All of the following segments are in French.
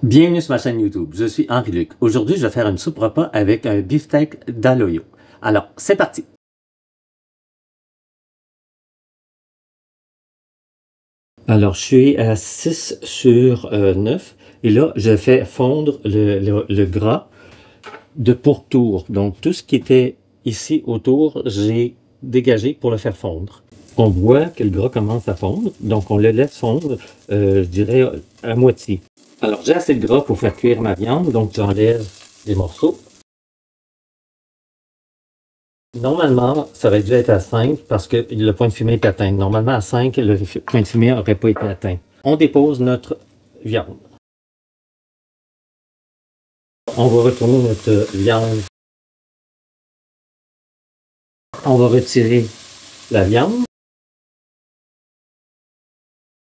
Bienvenue sur ma chaîne YouTube, je suis Henri-Luc. Aujourd'hui, je vais faire une soupe repas avec un beefsteak d'aloyo. Alors, c'est parti! Alors, je suis à 6 sur 9 et là, je fais fondre le gras de pourtour. Donc, tout ce qui était ici autour, j'ai dégagé pour le faire fondre. On voit que le gras commence à fondre, donc on le laisse fondre, je dirais, à moitié. Alors, j'ai assez de gras pour faire cuire ma viande, donc j'enlève les morceaux. Normalement, ça aurait dû être à 5 parce que le point de fumée est atteint. Normalement, à 5, le point de fumée n'aurait pas été atteint. On dépose notre viande. On va retourner notre viande. On va retirer la viande.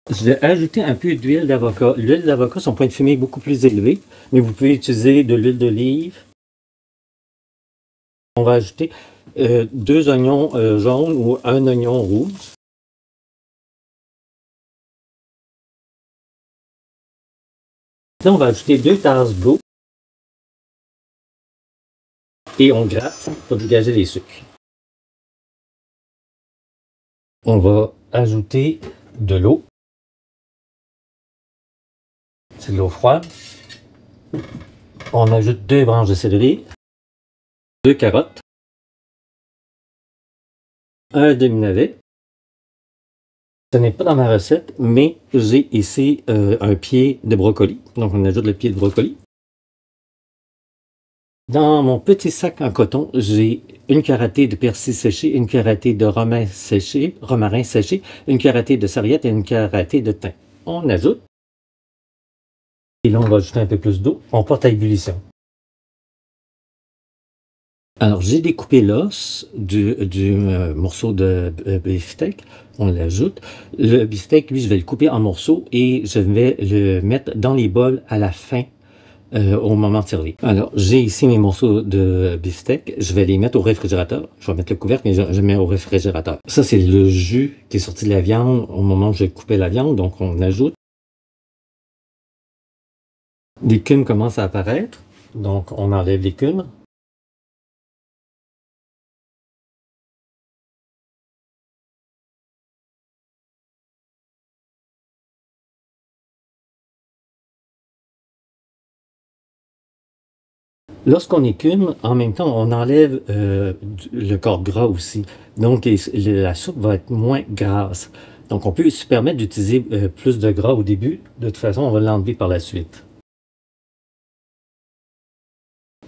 Je vais ajouter un peu d'huile d'avocat. L'huile d'avocat, son point de fumée est beaucoup plus élevé, mais vous pouvez utiliser de l'huile d'olive. On va ajouter 2 oignons jaunes ou un oignon rouge. Là, on va ajouter 2 tasses d'eau. Et on gratte pour dégager les sucres. On va ajouter de l'eau. C'est de l'eau froide. On ajoute 2 branches de céleri, 2 carottes, un demi-navet. Ce n'est pas dans ma recette, mais j'ai ici un pied de brocoli. Donc on ajoute le pied de brocoli. Dans mon petit sac en coton, j'ai une caratée de persil séché, une caratée de romarin séché, une caratée de sarriette et une caratée de thym. On ajoute. Et là, on va ajouter un peu plus d'eau. On porte à ébullition. Alors, j'ai découpé l'os du morceau de beefsteak. On l'ajoute. Le beefsteak, lui, je vais le couper en morceaux et je vais le mettre dans les bols à la fin, au moment de servir. Alors, j'ai ici mes morceaux de beefsteak. Je vais les mettre au réfrigérateur. Je vais mettre le couvercle, mais je mets au réfrigérateur. Ça, c'est le jus qui est sorti de la viande au moment où je coupais la viande. Donc, on ajoute. L'écume commence à apparaître, donc on enlève l'écume. Lorsqu'on écume, en même temps, on enlève le corps gras aussi. Donc la soupe va être moins grasse. Donc on peut se permettre d'utiliser plus de gras au début. De toute façon, on va l'enlever par la suite.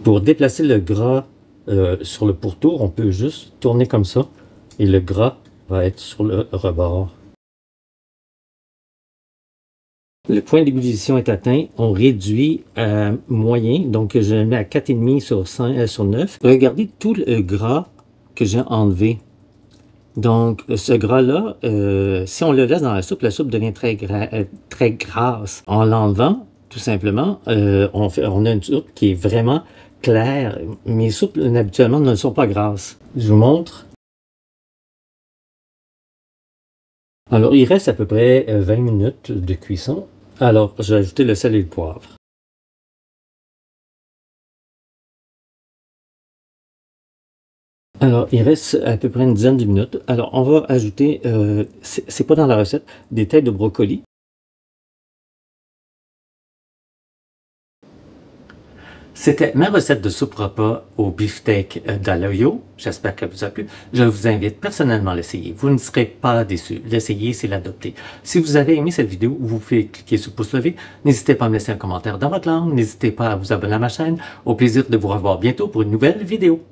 Pour déplacer le gras sur le pourtour, on peut juste tourner comme ça et le gras va être sur le rebord. Le point d'ébullition est atteint, on réduit à moyen, donc je le mets à 4,5 sur 9. Regardez tout le gras que j'ai enlevé. Donc ce gras-là, si on le laisse dans la soupe devient très grasse. En l'enlevant, tout simplement, on a une soupe qui est vraiment claire. Mes soupes, habituellement, ne sont pas grasses. Je vous montre. Alors, il reste à peu près 20 minutes de cuisson. Alors, je vais ajouter le sel et le poivre. Alors, il reste à peu près une dizaine de minutes. Alors, on va ajouter, c'est pas dans la recette, des têtes de brocoli. C'était ma recette de soupe repas au beefsteak d'aloyo. J'espère qu'elle vous a plu. Je vous invite personnellement à l'essayer. Vous ne serez pas déçus. L'essayer, c'est l'adopter. Si vous avez aimé cette vidéo, vous pouvez cliquer sur le pouce levé. N'hésitez pas à me laisser un commentaire dans votre langue. N'hésitez pas à vous abonner à ma chaîne. Au plaisir de vous revoir bientôt pour une nouvelle vidéo.